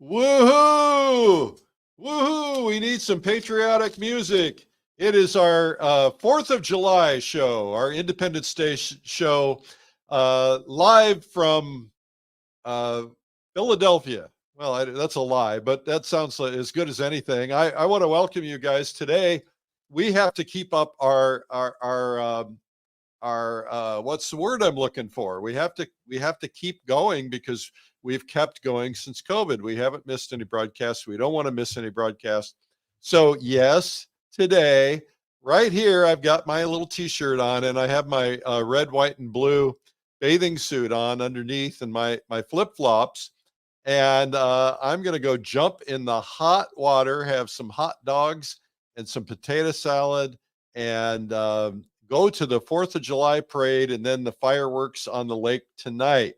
Woohoo! Woohoo! We need some patriotic music. It is our 4th of July show, our Independence Day show, live from uh, Philadelphia. Well, that's a lie, but that sounds like, as good as anything. I want to welcome you guys today. We have to keep up our what's the word I'm looking for? We have to keep going because we've kept going since COVID. We haven't missed any broadcasts. We don't want to miss any broadcasts. So yes, today, right here, I've got my little T-shirt on, and I have my red, white, and blue bathing suit on underneath, and my flip flops. And I'm going to go jump in the hot water, have some hot dogs and some potato salad, and go to the 4th of July parade and then the fireworks on the lake tonight.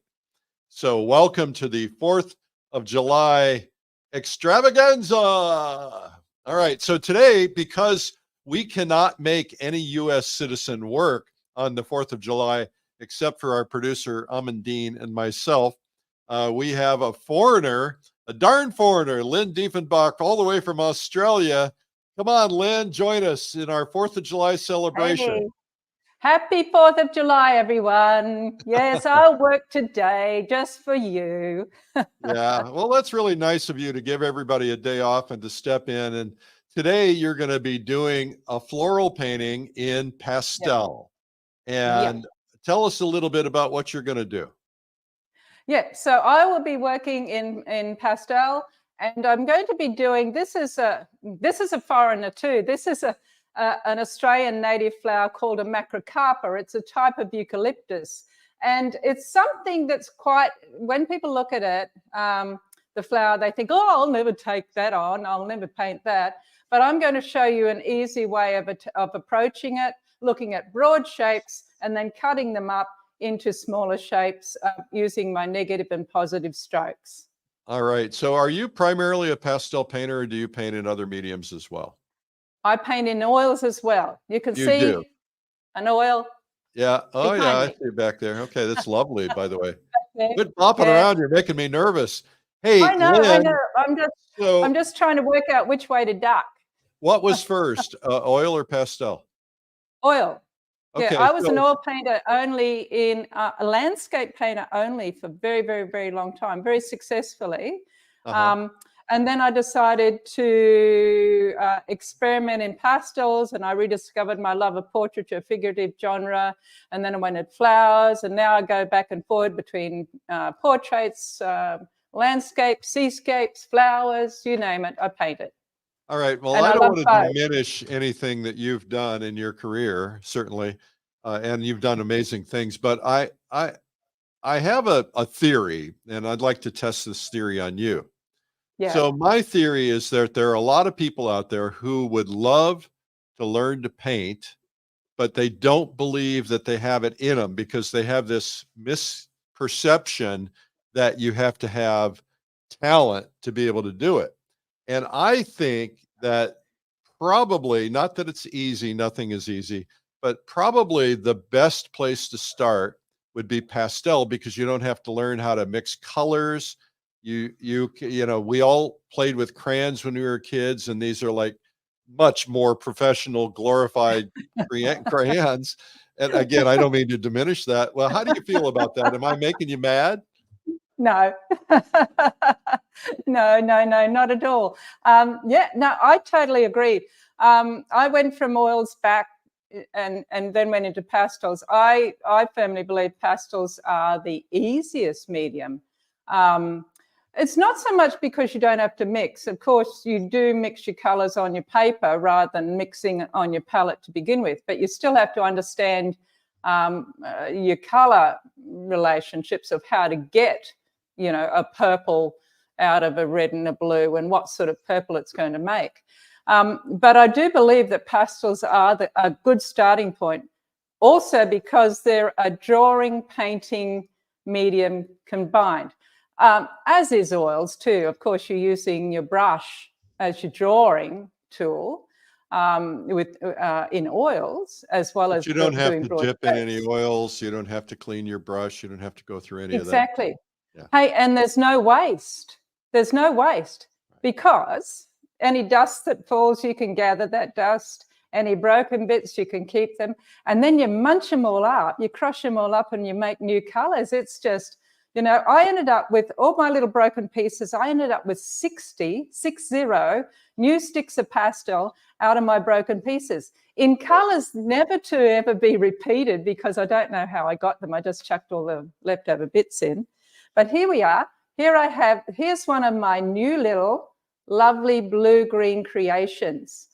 So, welcome to the 4th of July extravaganza. All right. So, today, because we cannot make any U.S. citizen work on the 4th of July, except for our producer, Amandine, and myself, we have a foreigner, a darn foreigner, Lynn Diefenbach, all the way from Australia. Come on, Lynn, join us in our 4th of July celebration. Hey. Happy 4th of July, everyone. Yes, I'll work today just for you. Yeah, well, that's really nice of you to give everybody a day off and to step in. And today you're going to be doing a floral painting in pastel. And tell us a little bit about what you're going to do. Yeah, so I will be working in pastel, and I'm going to be doing, this is a foreigner too. This is an Australian native flower called a macrocarpa. It's a type of eucalyptus. And it's something that's quite, when people look at it, the flower, they think, oh, I'll never take that on. I'll never paint that. But I'm going to show you an easy way of approaching it, looking at broad shapes and then cutting them up into smaller shapes using my negative and positive strokes. All right. So are you primarily a pastel painter, or do you paint in other mediums as well? I paint in oils as well. You can see do. an oil. Yeah. Oh, yeah. I see you back there. Okay. That's lovely, by the way. Quit bopping around. You're making me nervous. Hey, I know, Lynn, I know. I'm just trying to work out which way to duck. What was first, oil or pastel? Oil. Okay, yeah, I was an oil painter only in a landscape painter only for very, very, very long time, very successfully. And then I decided to experiment in pastels, and I rediscovered my love of portraiture, figurative genre. And then I went at flowers, and now I go back and forward between portraits, landscapes, seascapes, flowers, you name it, I paint it. All right. Well, I don't want to diminish anything that you've done in your career, certainly, and you've done amazing things. But I have a theory, and I'd like to test this theory on you. Yeah. So my theory is that there are a lot of people out there who would love to learn to paint, but they don't believe that they have it in them because they have this misperception that you have to have talent to be able to do it. And I think that probably, not that it's easy, nothing is easy, but probably the best place to start would be pastel, because you don't have to learn how to mix colors. You know, we all played with crayons when we were kids, and these are like much more professional, glorified crayons. And again, I don't mean to diminish that. Well, how do you feel about that? Am I making you mad? No, no, not at all. Yeah, no, I totally agree. I went from oils back and then went into pastels. I firmly believe pastels are the easiest medium. It's not so much because you don't have to mix. Of course, you do mix your colors on your paper rather than mixing on your palette to begin with, but you still have to understand your color relationships of how to get, you know, a purple out of a red and a blue and what sort of purple it's going to make. But I do believe that pastels are a good starting point, also because they're a drawing, painting medium combined, as is oils too. Of course, you're using your brush as your drawing tool in oils, as well as you don't have to dip in strokes. any oils. You don't have to clean your brush. You don't have to go through any of that. Exactly. Yeah. Hey, and there's no waste. There's no waste, because any dust that falls, you can gather that dust. Any broken bits, you can keep them. And then you munch them all up, you crush them all up, and you make new colors. It's just, you know, I ended up with all my little broken pieces. I ended up with 60 new sticks of pastel out of my broken pieces in colors never to ever be repeated, because I don't know how I got them. I just chucked all the leftover bits in. But here we are. Here's one of my new little lovely blue-green creations.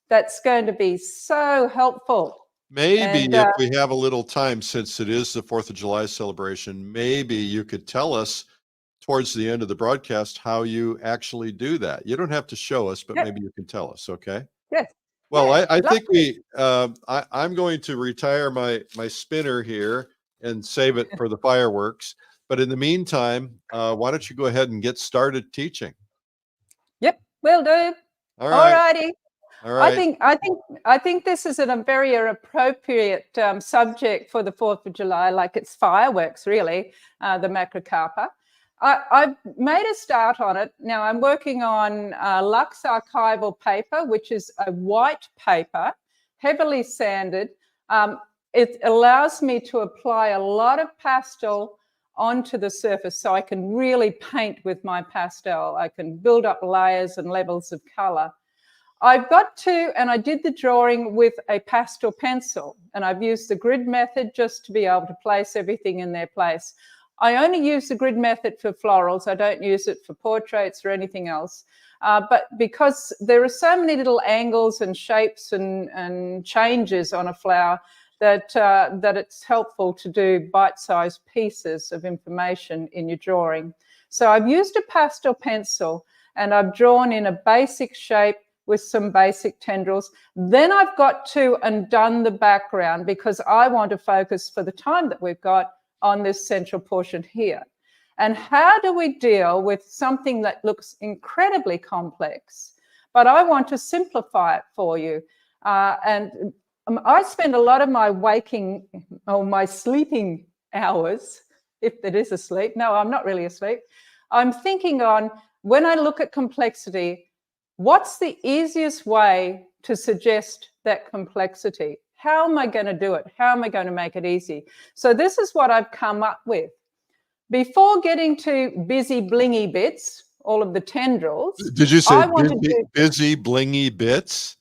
That's going to be so helpful. Maybe if we have a little time, since it is the 4th of July celebration, maybe you could tell us towards the end of the broadcast how you actually do that. You don't have to show us, but maybe you can tell us, okay? Yes. Well, I think I'm going to retire my spinner here and save it for the fireworks. But in the meantime, why don't you go ahead and get started teaching? Yep, will do. All right. Alrighty. All right. I think this is a very appropriate subject for the 4th of July, like it's fireworks, really, the macrocarpa. I've made a start on it. Now I'm working on Luxe archival paper, which is a white paper, heavily sanded. It allows me to apply a lot of pastel onto the surface, so I can really paint with my pastel. I can build up layers and levels of color. I've got to, and I did the drawing with a pastel pencil, and I've used the grid method just to be able to place everything in their place. I only use the grid method for florals. I don't use it for portraits or anything else. But because there are so many little angles and shapes and changes on a flower, that it's helpful to do bite-sized pieces of information in your drawing. So I've used a pastel pencil, and I've drawn in a basic shape with some basic tendrils. Then I've got to undone the background, because I want to focus, for the time that we've got, on this central portion here. And how do we deal with something that looks incredibly complex, but I want to simplify it for you? And I spend a lot of my waking or my sleeping hours, if it is a sleep. No, I'm not really asleep. I'm thinking on, when I look at complexity, what's the easiest way to suggest that complexity? How am I going to do it? How am I going to make it easy? So this is what I've come up with. Before getting to busy blingy bits, all of the tendrils. Did you say busy blingy bits?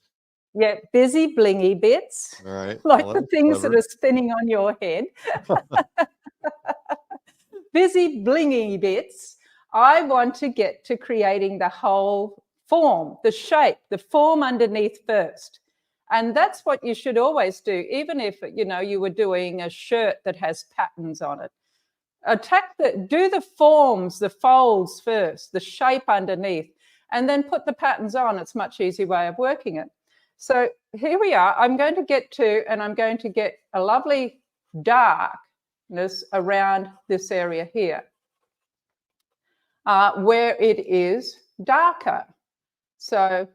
Yeah, busy blingy bits. All right. Like the things that are spinning on your head. Busy blingy bits. I want to get to creating the whole form, the shape, the form underneath first. And that's what you should always do, even if, you know, you were doing a shirt that has patterns on it. Do the forms, the folds first, the shape underneath, and then put the patterns on. It's a much easier way of working it. So here we are. I'm going to get a lovely darkness around this area here, where it is darker. So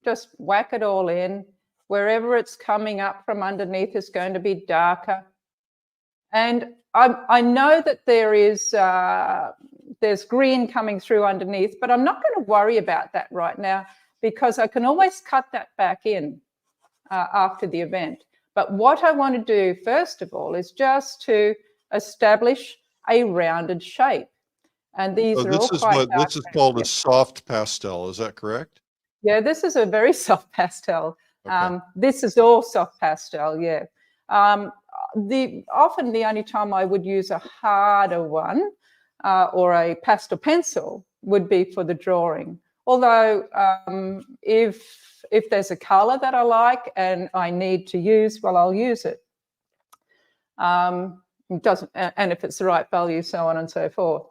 just whack it all in. Wherever it's coming up from underneath is going to be darker. And I know that there's green coming through underneath, but I'm not going to worry about that right now, because I can always cut that back in after the event. But what I want to do, first of all, is just to establish a rounded shape. And these are all quite dark. This is called a soft pastel, is that correct? Yeah, this is a very soft pastel. Okay. This is all soft pastel, yeah. Often the only time I would use a harder one or a pastel pencil would be for the drawing. Although if there's a color that I like and I need to use, well, I'll use it. And if it's the right value, so on and so forth.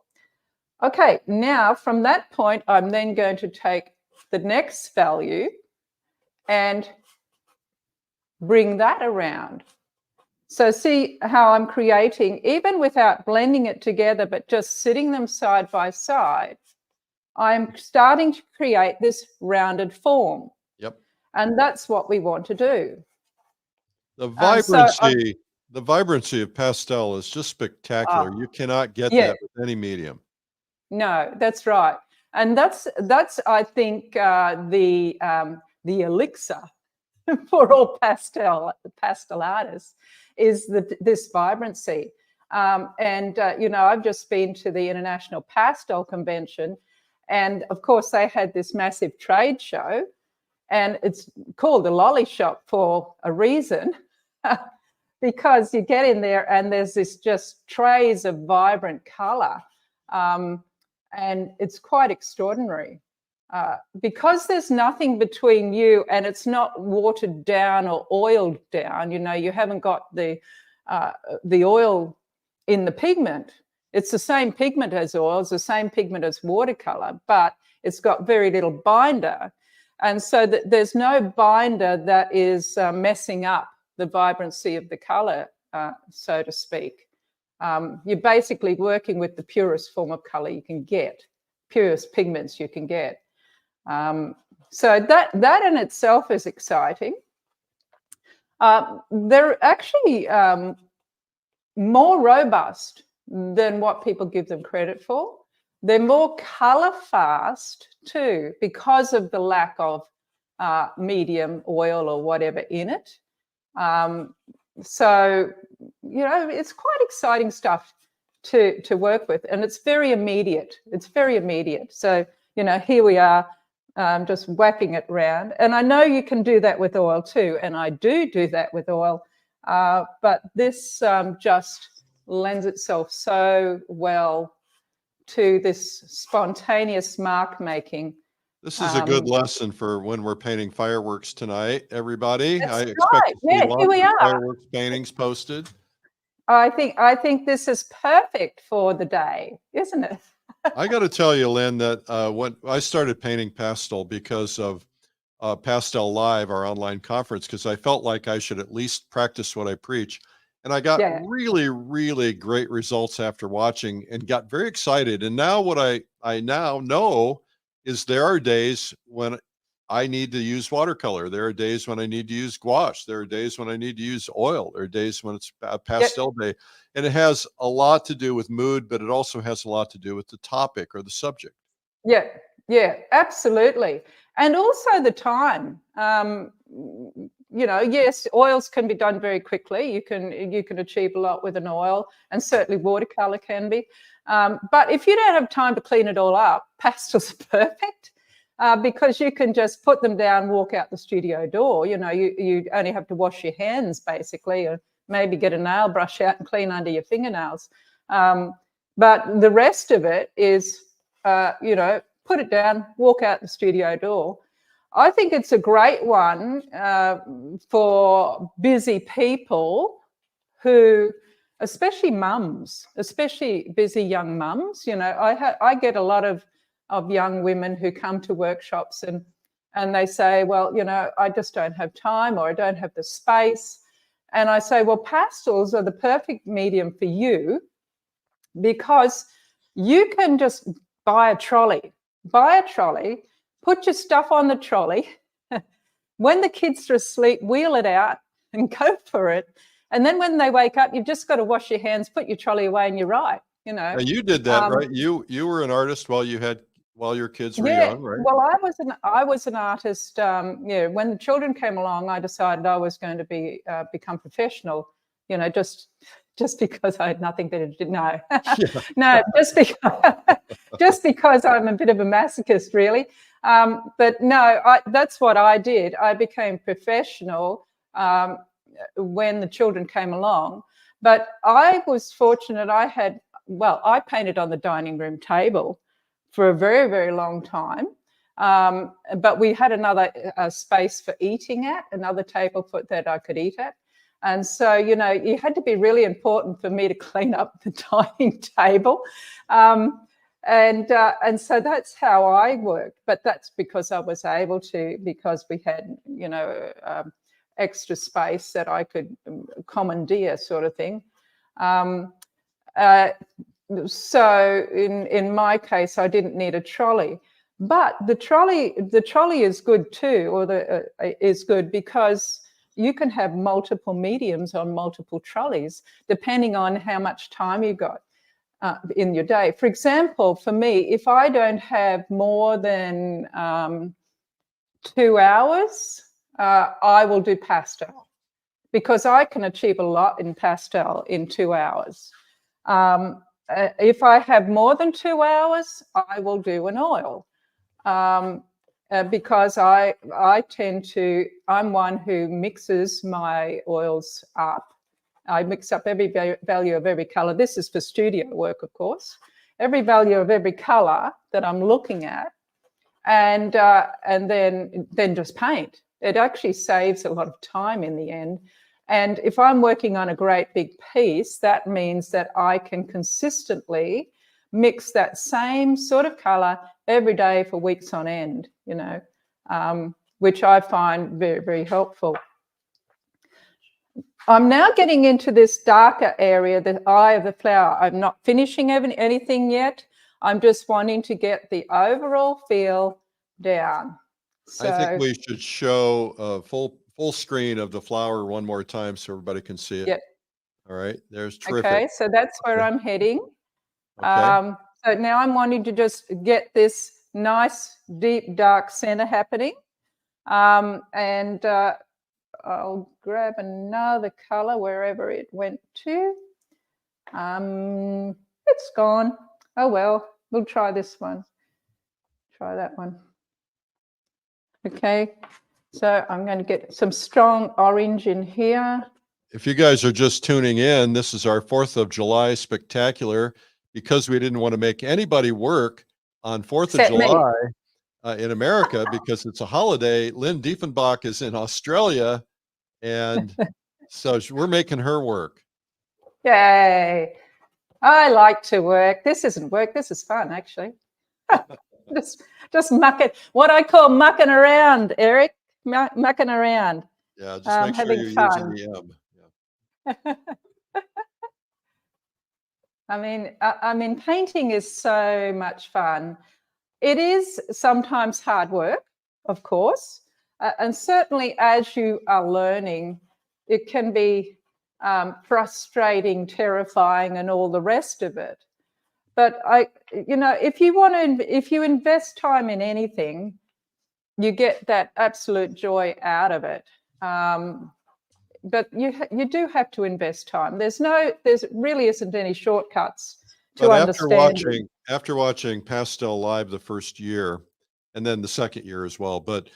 Okay, now from that point, I'm then going to take the next value and bring that around. So see how I'm creating, even without blending it together, but just sitting them side by side, I'm starting to create this rounded form. Yep. And that's what we want to do. The vibrancy of pastel is just spectacular. You cannot get that with any medium. No, that's right. And that's I think the elixir for all pastel artists is this vibrancy. You know, I've just been to the International Pastel Convention, and of course they had this massive trade show, and it's called the Lolly Shop for a reason. Because you get in there and there's this just trays of vibrant color, and it's quite extraordinary. Because there's nothing between you, and it's not watered down or oiled down. You know, you haven't got the oil in the pigment. It's the same pigment as oils, the same pigment as watercolor, but it's got very little binder, and so there's no binder that is messing up the vibrancy of the color, so to speak. You're basically working with the purest form of color you can get, purest pigments you can get. So that in itself is exciting. They're actually more robust than what people give them credit for. They're more color fast too, because of the lack of medium oil or whatever in it. So, you know, it's quite exciting stuff to work with, and it's very immediate. It's very immediate. So, you know, here we are just whapping it round. And I know you can do that with oil too, and I do that with oil, but this just lends itself so well to this spontaneous mark making. This is a good lesson for when we're painting fireworks tonight, everybody. I expect right. to see Yeah, lots here we of are. fireworks paintings posted. I think this is perfect for the day, isn't it? I got to tell you, Lynn, that when I started painting pastel because of Pastel Live, our online conference, because I felt like I should at least practice what I preach. And I got really, really great results after watching and got very excited. And now what I now know is there are days when I need to use watercolor. There are days when I need to use gouache. There are days when I need to use oil. There are days when it's a pastel day. And it has a lot to do with mood, but it also has a lot to do with the topic or the subject. Yeah, absolutely. And also the time. You know, yes, oils can be done very quickly. You can achieve a lot with an oil, and certainly watercolor can be. But if you don't have time to clean it all up, pastels are perfect, because you can just put them down, walk out the studio door. You know, you only have to wash your hands basically, or maybe get a nail brush out and clean under your fingernails. But the rest of it is, you know, put it down, walk out the studio door. I think it's a great one for busy people who, especially mums, especially busy young mums. You know, I get a lot of young women who come to workshops and they say, well, you know, I just don't have time, or I don't have the space. And I say, well, pastels are the perfect medium for you, because you can just buy a trolley, put your stuff on the trolley. When the kids are asleep, wheel it out and go for it. And then when they wake up, you've just got to wash your hands, put your trolley away, and you're right. You know. Now you did that, right? You were an artist while your kids were young, right? Well, I was an artist. Yeah, when the children came along, I decided I was going to become professional. You know, just because I had nothing better to do. No, no, just because I'm a bit of a masochist, really. But no, that's what I did. I became professional when the children came along. But I was fortunate. I painted on the dining room table for a very, very long time. But we had another space for eating at, another table that I could eat at. And so, you know, it had to be really important for me to clean up the dining table. And so that's how I worked. But that's because I was able to, because we had, you know, extra space that I could commandeer, sort of thing. So in my case, I didn't need a trolley. But the trolley is good too, or is good because you can have multiple mediums on multiple trolleys, depending on how much time you got. in your day. For example, for me, if I don't have more than 2 hours, I will do pastel, because I can achieve a lot in pastel in 2 hours. If I have more than 2 hours, I will do an oil, because I'm one who mixes my oils up. I mix up every value of every color. This is for studio work, of course. Every value of every color that I'm looking at, and then just paint. It actually saves a lot of time in the end. And if I'm working on a great big piece, that means that I can consistently mix that same sort of color every day for weeks on end, you know, which I find very, very helpful. I'm now getting into this darker area, the eye of the flower. I'm not finishing anything yet. I'm just wanting to get the overall feel down. So, I think we should show a full screen of the flower one more time so everybody can see it. Yep. All right, there's terrific. Okay, so that's where I'm heading. Okay. So now I'm wanting to just get this nice, deep, dark center happening. And I'll grab another color wherever it went to. It's gone. Oh, well, we'll try this one. Try that one. Okay, so I'm going to get some strong orange in here. If you guys are just tuning in, this is our 4th of July spectacular. Because we didn't want to make anybody work on 4th of July in America because it's a holiday. Lynn Diefenbach is in Australia, and so we're making her work. Yay. I like to work. This isn't work. This is fun, actually. just mucking, what I call mucking around, Eric, mucking around. Yeah, just make sure you're fun. using the M. Yeah. I mean, painting is so much fun. It is sometimes hard work, of course, and certainly as you are learning, it can be frustrating, terrifying, and all the rest of it. But if you invest time in anything, you get that absolute joy out of it. But you do have to invest time. There really isn't any shortcuts to understanding. After watching Pastel live the first year, and then the second year as well, but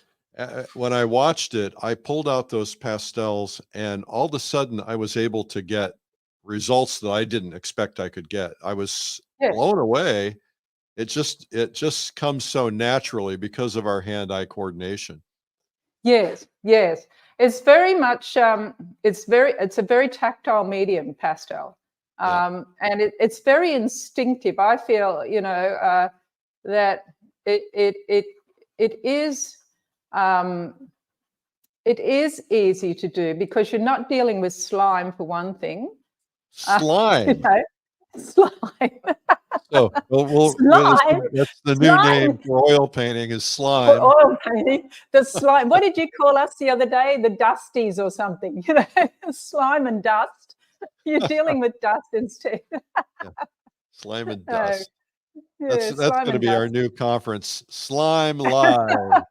when I watched it, I pulled out those pastels, and all of a sudden I was able to get results that I didn't expect I could get. I was blown away. It just comes so naturally because of our hand-eye coordination. Yes, yes. It's very much it's a very tactile medium, pastel. And it's very instinctive. I feel, that it is easy to do because you're not dealing with slime, for one thing. Slime. Slime. So that's the new name for oil painting is slime. For oil painting, the slime. What did you call us the other day? The dusties or something, slime and dust. You're dealing with dust instead. Slime and dust. Yeah, that's going to be our new conference, Slime Live.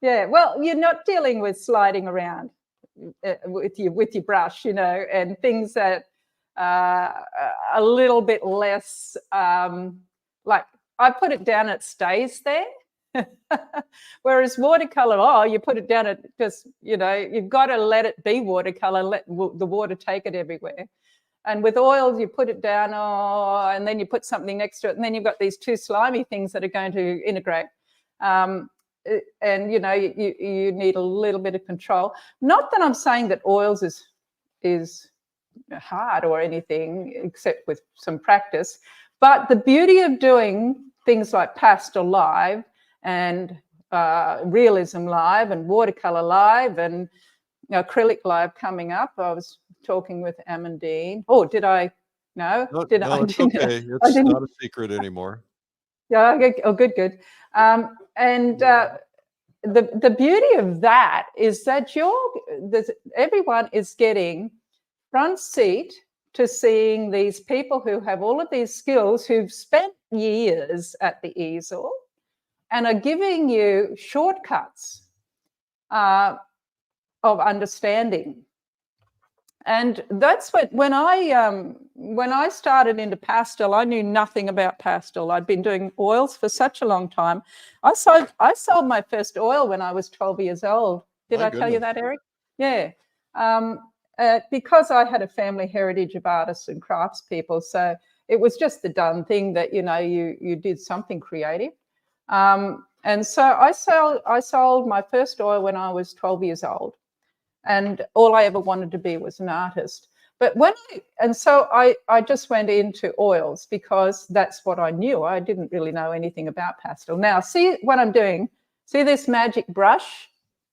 Yeah, well, you're not dealing with sliding around with your brush, and things that a little bit less like I put it down, it stays there. Whereas watercolor, you put it down, it just, you've got to let it be watercolor, let the water take it everywhere. And with oils, you put it down, and then you put something next to it, and then you've got these two slimy things that are going to integrate. And you need a little bit of control. Not that I'm saying that oils is hard or anything, except with some practice. But the beauty of doing things like Pastel Live and Realism Live and Watercolor Live and Acrylic Live coming up. I was talking with Amandine. Oh, did I? No, no, did no, I? It's okay. It's not a secret anymore. Yeah. Oh, good. And the beauty of that is that everyone is getting front seat to seeing these people who have all of these skills, who've spent years at the easel and are giving you shortcuts of understanding. And that's what, when I started into pastel, I knew nothing about pastel. I'd been doing oils for such a long time. I sold my first oil when I was 12 years old. Did I tell you that, Eric? Yeah. Because I had a family heritage of artists and craftspeople, so it was just the done thing that, you know, you did something creative. And so I sold my first oil when I was 12 years old. And all I ever wanted to be was an artist. But so I just went into oils because that's what I knew. I didn't really know anything about pastel. Now, see what I'm doing? See this magic brush?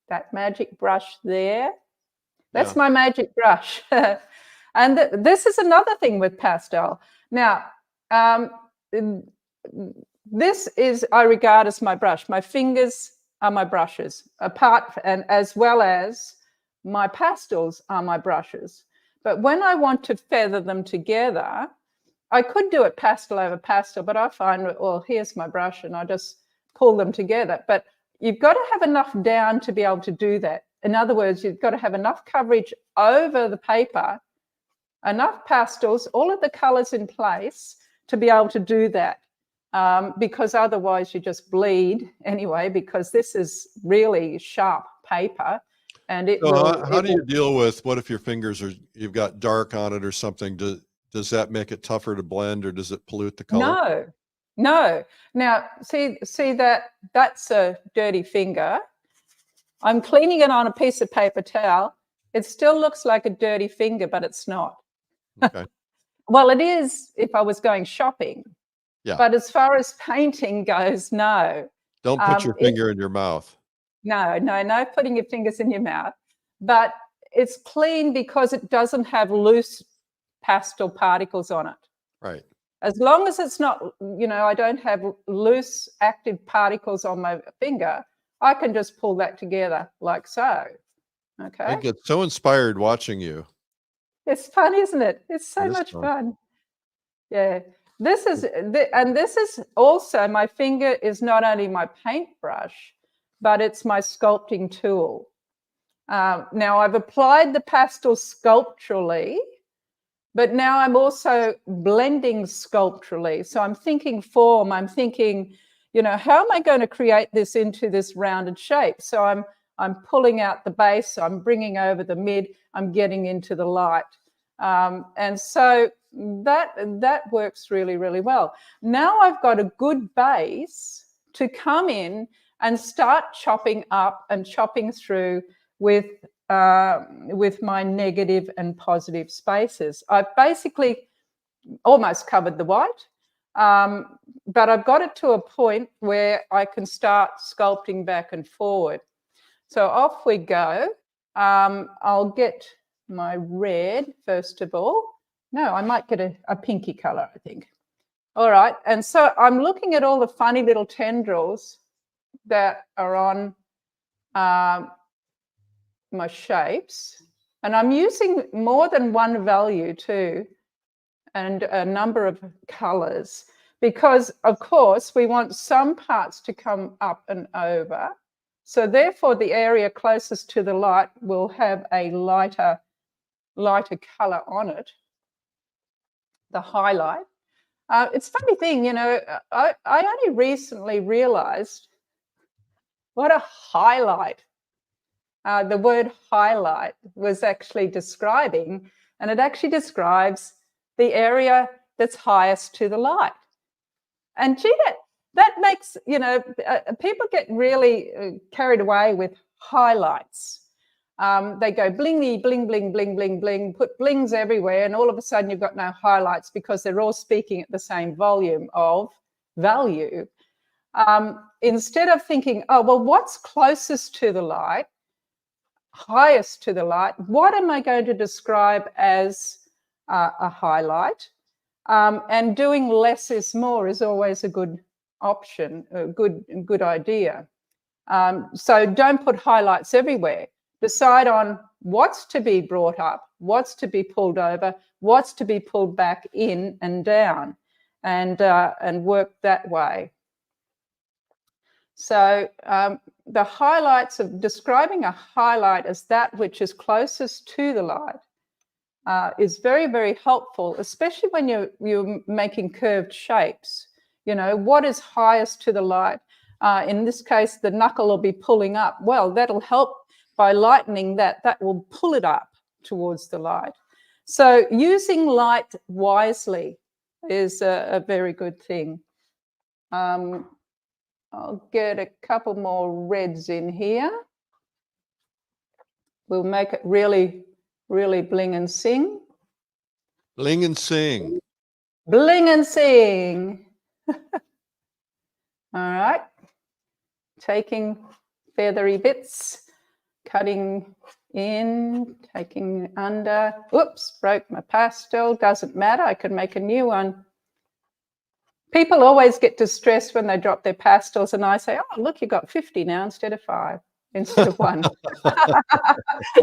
That magic brush there? That's my magic brush. And this is another thing with pastel. Now, this is, I regard as my brush. My fingers are my brushes, and as well as my pastels are my brushes. But when I want to feather them together, I could do it pastel over pastel, but I find, well, here's my brush and I just pull them together. But you've got to have enough down to be able to do that. In other words, you've got to have enough coverage over the paper, enough pastels, all of the colors in place to be able to do that. Because otherwise you just bleed anyway, because this is really sharp paper. And it will. How do you deal with, what if your fingers you've got dark on it or something? Does that make it tougher to blend, or does it pollute the color? No. Now, see that's a dirty finger. I'm cleaning it on a piece of paper towel. It still looks like a dirty finger, but it's not. Okay. Well, it is if I was going shopping. Yeah. But as far as painting goes, no. Don't put your finger in your mouth. No putting your fingers in your mouth. But it's clean because it doesn't have loose pastel particles on it. Right. As long as it's not, you know, I don't have loose active particles on my finger, I can just pull that together like so. Okay. I get so inspired watching you. It's fun, isn't it? It's so much fun. Yeah. This is also, my finger is not only my paintbrush, but it's my sculpting tool. Now I've applied the pastel sculpturally, but now I'm also blending sculpturally. So I'm thinking form, I'm thinking, you know, how am I going to create this into this rounded shape? So I'm pulling out the base, I'm bringing over the mid, I'm getting into the light. And so that works really, really well. Now I've got a good base to come in and start chopping up and chopping through with my negative and positive spaces. I've basically almost covered the white, but I've got it to a point where I can start sculpting back and forward. So off we go. I'll get my red first of all. No, I might get a pinky color, I think. All right, and so I'm looking at all the funny little tendrils that are on my shapes, and I'm using more than one value too, and a number of colors, because of course we want some parts to come up and over. So therefore the area closest to the light will have a lighter color on it, the highlight. It's a funny thing, you know, I only recently realized what a highlight the word highlight was actually describing, and it actually describes the area that's highest to the light. And gee, that makes, you know, people get really carried away with highlights. They go blingy, bling, bling, bling, bling, bling, put blings everywhere, and all of a sudden you've got no highlights because they're all speaking at the same volume of value. Instead of thinking, oh, well, what's closest to the light, highest to the light, what am I going to describe as a highlight? And doing less is more is always a good option, a good idea. So don't put highlights everywhere. Decide on what's to be brought up, what's to be pulled over, what's to be pulled back in and down, and work that way. So the highlights of describing a highlight as that which is closest to the light is very, very helpful, especially when you're making curved shapes. You know, what is highest to the light? In this case, the knuckle will be pulling up. Well, that'll help by lightening that. That will pull it up towards the light. So using light wisely is a very good thing. I'll get a couple more reds in here. We'll make it really, really bling and sing. Bling and sing. Bling and sing. All right. Taking feathery bits, cutting in, taking under. Oops, broke my pastel. Doesn't matter. I can make a new one. People always get distressed when they drop their pastels, and I say, oh, look, you got 50 now instead of 5, instead of 1.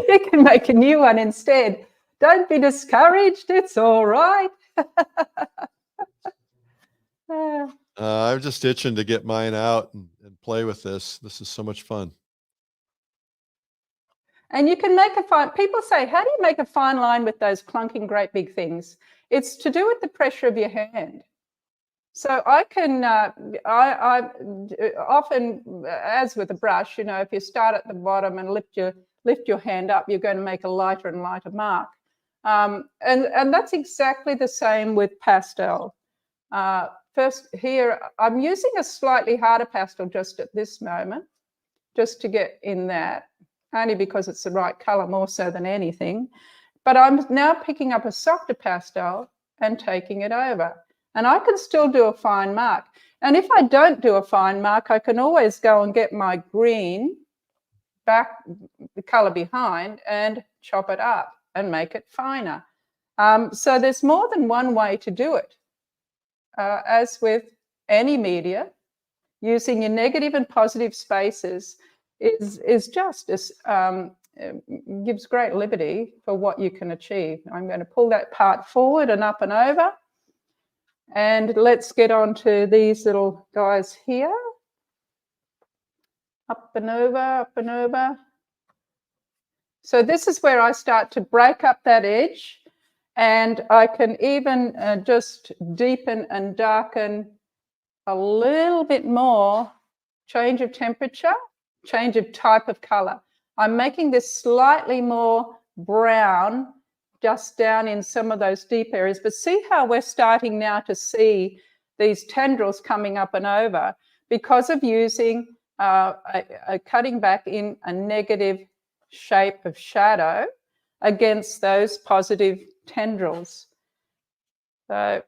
You can make a new one instead. Don't be discouraged. It's all right. I'm just itching to get mine out and play with this. This is so much fun. And you can make a fine, people say, how do you make a fine line with those clunking great big things? It's to do with the pressure of your hand. So I can, I often, as with a brush, you know, if you start at the bottom and lift your hand up, you're going to make a lighter and lighter mark. And that's exactly the same with pastel. First here, I'm using a slightly harder pastel just at this moment, just to get in that, only because it's the right color more so than anything. But I'm now picking up a softer pastel and taking it over. And I can still do a fine mark. And if I don't do a fine mark, I can always go and get my green back, the color behind, and chop it up and make it finer. So there's more than one way to do it. As with any media, using your negative and positive spaces is just as gives great liberty for what you can achieve. I'm going to pull that part forward and up and over. And let's get on to these little guys here. Up and over, up and over. So this is where I start to break up that edge, and I can even just deepen and darken a little bit more. Change of temperature, change of type of color. I'm making this slightly more brown just down in some of those deep areas. But see how we're starting now to see these tendrils coming up and over because of using a cutting back in a negative shape of shadow against those positive tendrils. So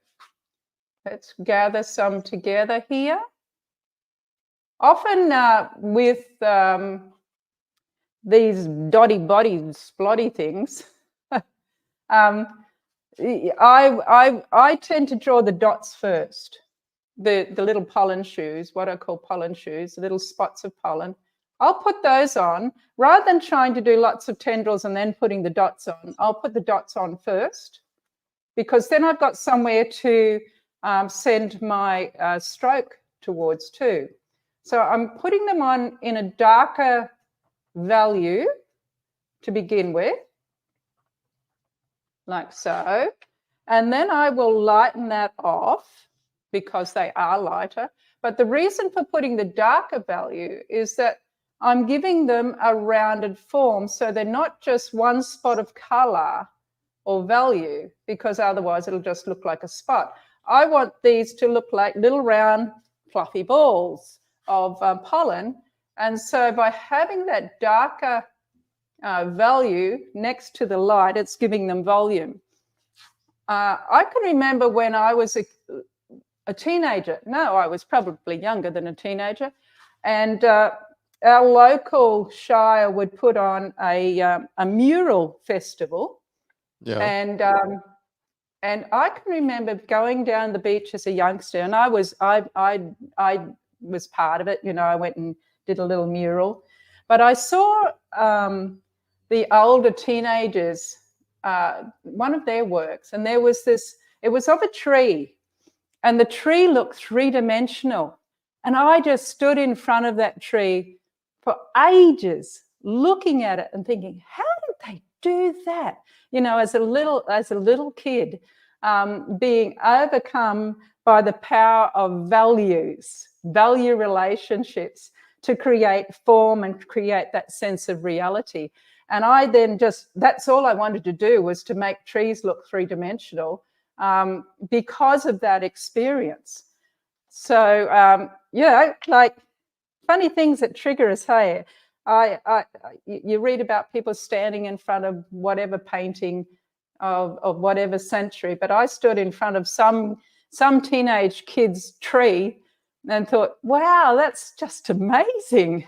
let's gather some together here. Often with these dotty body splotty things, I tend to draw the dots first, the little pollen shoes, what I call pollen shoes, the little spots of pollen. I'll put those on rather than trying to do lots of tendrils and then putting the dots on. I'll put the dots on first because then I've got somewhere to send my stroke towards too. So I'm putting them on in a darker value to begin with, like so. And then I will lighten that off because they are lighter. But the reason for putting the darker value is that I'm giving them a rounded form, so they're not just one spot of color or value, because otherwise it'll just look like a spot. I want these to look like little round fluffy balls of pollen. And so by having that darker value next to the light, it's giving them volume. I can remember when I was a teenager. No, I was probably younger than a teenager. And our local shire would put on a mural festival. Yeah. And I can remember going down the beach as a youngster, and I was part of it. You know, I went and did a little mural. But I saw the older teenagers one of their works, and there was this. It was of a tree, and the tree looked three-dimensional, and I just stood in front of that tree for ages, looking at it and thinking, how did they do that? You know, as a little kid, being overcome by the power of value relationships to create form and create that sense of reality. And I then that's all I wanted to do, was to make trees look three-dimensional because of that experience. So, like funny things that trigger us, hey? You read about people standing in front of whatever painting of whatever century, but I stood in front of some teenage kid's tree and thought, wow, that's just amazing.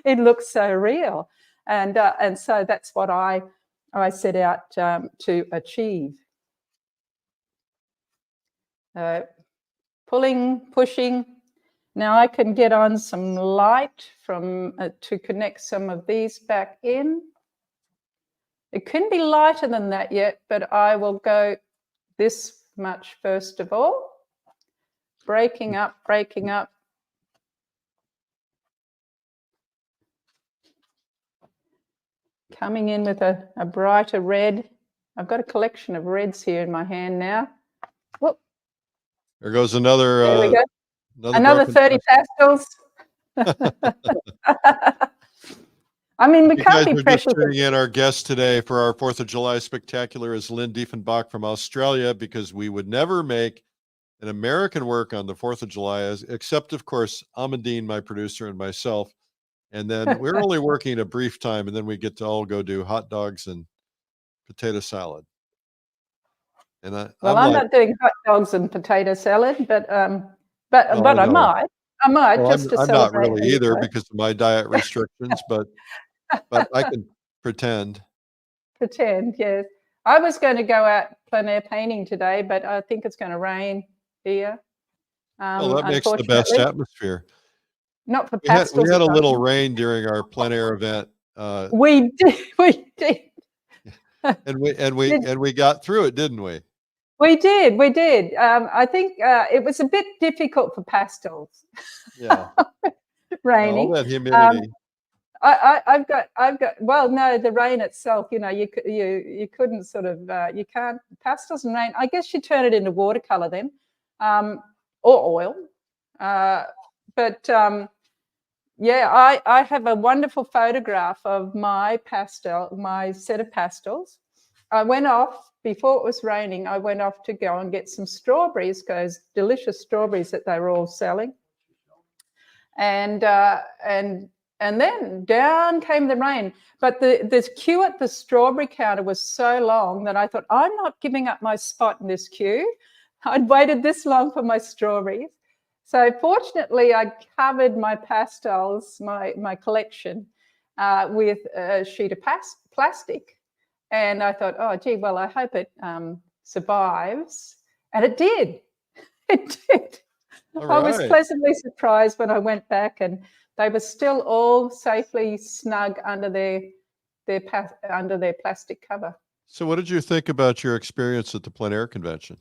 It looks so real. And so that's what I set out to achieve. Pulling, pushing. Now I can get on some light from to connect some of these back in. It can be lighter than that yet, but I will go this much first of all. Breaking up. Coming in with a brighter red. I've got a collection of reds here in my hand now. Whoop. There goes another. There we go. Another 30 pastels. I mean, we can't be precious. Tuning in. Our guest today for our 4th of July spectacular is Lynn Diefenbach from Australia, because we would never make an American work on the 4th of July, except, of course, Amandine, my producer, and myself. And then we're only working a brief time, and then we get to all go do hot dogs and potato salad. And I'm not doing hot dogs and potato salad, but I might. Well, just to I'm celebrate. not really either because of my diet restrictions, but I can pretend. Pretend, yes. I was going to go out plein air painting today, but I think it's going to rain here. Well, that makes the best atmosphere. Not for pastels. We had a little rain during our plein air event. We did. and we got through it, didn't we? We did. I think it was a bit difficult for pastels. Yeah. Raining. All that humidity. I've got. Well, no, the rain itself. You know, you couldn't sort of. You can't pastels and rain. I guess you turn it into watercolor then, or oil. But I have a wonderful photograph of my set of pastels. I went off before it was raining. I went off to go and get some strawberries, those delicious strawberries that they were all selling. And then down came the rain. But the queue at the strawberry counter was so long that I thought, I'm not giving up my spot in this queue. I'd waited this long for my strawberries. So fortunately, I covered my pastels, my collection, with a sheet of plastic. And I thought, oh, gee, well, I hope it survives. And it did. It did. I was pleasantly surprised when I went back, and they were still all safely snug under their plastic cover. So what did you think about your experience at the plein air convention?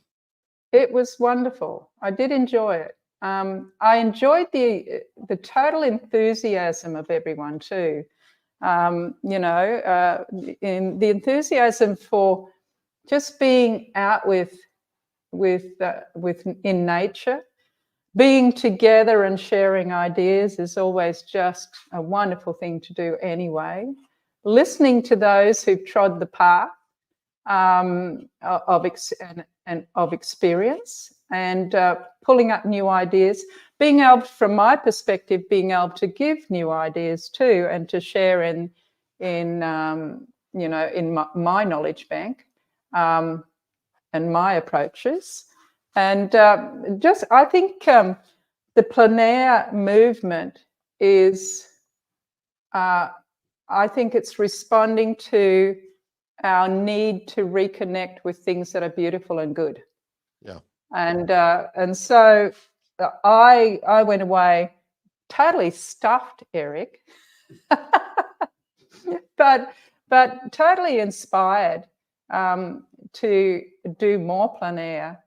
It was wonderful. I did enjoy it. I enjoyed the total enthusiasm of everyone too. In the enthusiasm for just being out with in nature, being together and sharing ideas is always just a wonderful thing to do anyway. Listening to those who've trod the path of experience and pulling up new ideas, being able, from my perspective, being able to give new ideas too, and to share in my knowledge bank and my approaches. And I think the plein air movement is, I think it's responding to our need to reconnect with things that are beautiful and good. Yeah. And so I went away totally stuffed, Eric, but totally inspired to do more plein air,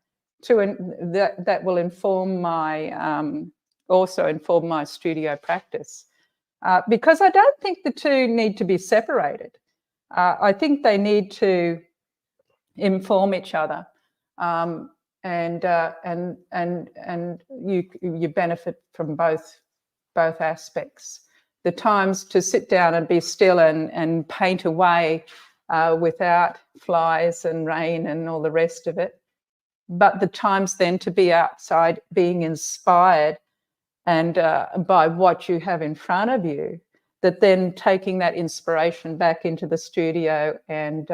that will inform my also inform my studio practice, because I don't think the two need to be separated. I think they need to inform each other, and you benefit from both aspects. The times to sit down and be still and paint away without flies and rain and all the rest of it, but the times then to be outside being inspired and by what you have in front of you, that then taking that inspiration back into the studio and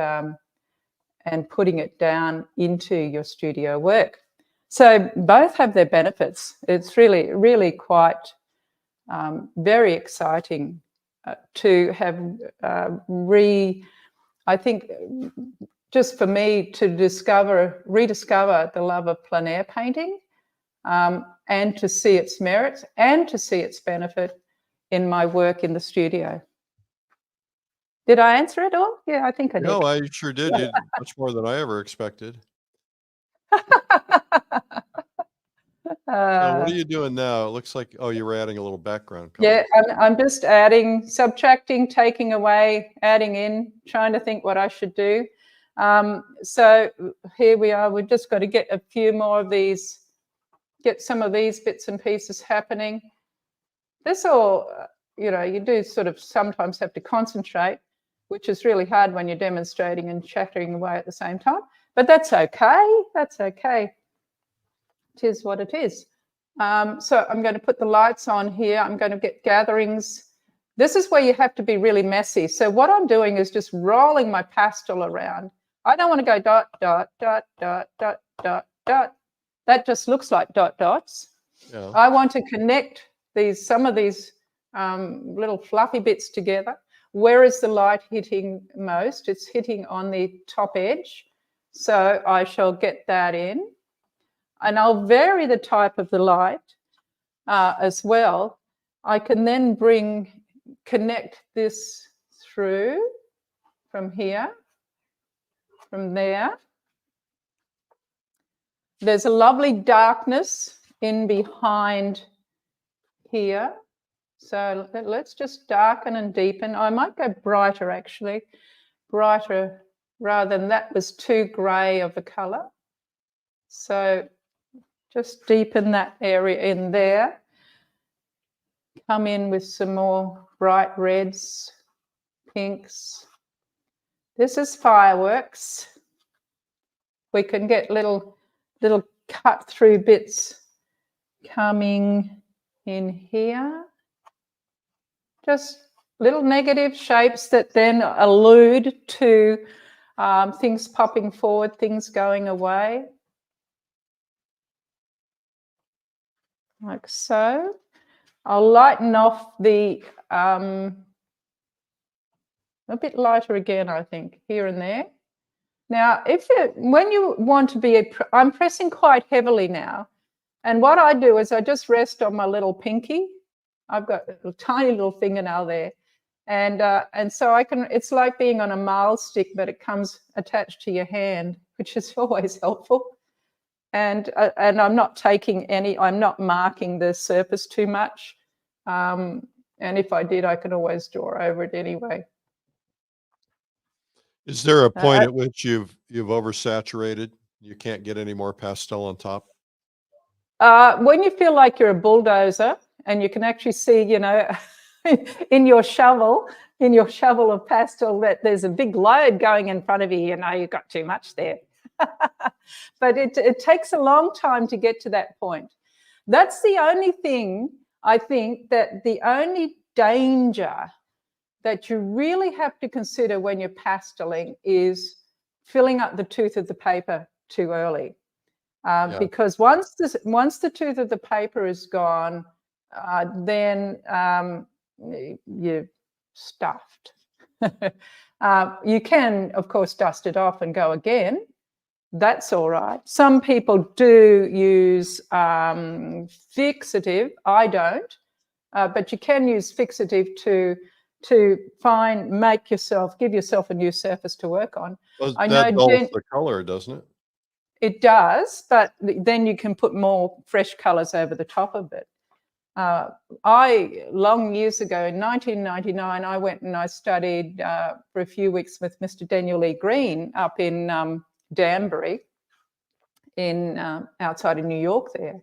putting it down into your studio work. So both have their benefits. It's really, really quite very exciting to have I think just for me to rediscover the love of plein air painting, and to see its merits and to see its benefit in my work in the studio. Did I answer it all? Yeah, I think I did. No, I sure did. You did much more than I ever expected. So what are you doing now? It looks like, oh, you were adding a little background color. Yeah, I'm just adding, subtracting, taking away, adding in, trying to think what I should do. So here we are. We've just got to get a few more of these, get some of these bits and pieces happening. This all, you do sort of sometimes have to concentrate, which is really hard when you're demonstrating and chattering away at the same time. But that's okay. That's okay. It is what it is. So I'm going to put the lights on here. I'm going to get gatherings. This is where you have to be really messy. So what I'm doing is just rolling my pastel around. I don't want to go dot, dot, dot, dot, dot, dot, dot. That just looks like dot dots. Yeah. I want to connect some of these little fluffy bits together. Where is the light hitting most? It's hitting on the top edge. So I shall get that in. And I'll vary the type of the light as well. I can then connect this through from here, from there. There's a lovely darkness in behind here. So let's just darken and deepen. I might go brighter, actually, brighter rather than that was too grey of a colour. So just deepen that area in there. Come in with some more bright reds, pinks. This is fireworks. We can get little cut through bits coming in here. Just little negative shapes that then allude to things popping forward, things going away. Like so. I'll lighten off the, a bit lighter again, I think, here and there. Now, when you want to be, I'm pressing quite heavily now. And what I do is I just rest on my little pinky. I've got a tiny little fingernail there. And so I can, it's like being on a mahl stick, but it comes attached to your hand, which is always helpful. And I'm not taking I'm not marking the surface too much. And if I did, I could always draw over it anyway. Is there a point at which you've oversaturated? You can't get any more pastel on top? When you feel like you're a bulldozer and you can actually see, in your shovel of pastel that there's a big load going in front of you, you've got too much there. But it takes a long time to get to that point. That's the only thing, I think, that the only danger that you really have to consider when you're pasteling is filling up the tooth of the paper too early. Because once the tooth of the paper is gone, then you're stuffed. You can, of course, dust it off and go again. That's all right. Some people do use fixative. I don't, but you can use fixative to to give yourself a new surface to work on. Well, I that know dulls the color, doesn't it? it does, but then you can put more fresh colors over the top of it. Long years ago, in 1999, I went and I studied for a few weeks with Mr. Daniel E. Green up in Danbury, outside of New York there.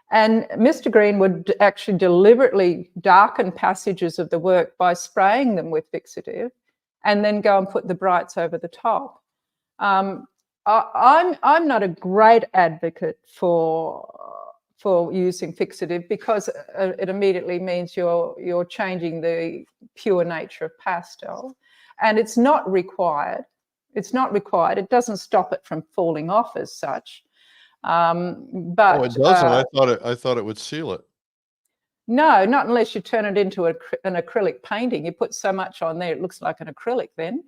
And Mr. Green would actually deliberately darken passages of the work by spraying them with fixative, and then go and put the brights over the top. I'm not a great advocate for using fixative, because it immediately means you're changing the pure nature of pastel, and it's not required. It's not required. It doesn't stop it from falling off as such. But it doesn't. I thought it would seal it. No, not unless you turn it into an acrylic painting. You put so much on there, it looks like an acrylic then,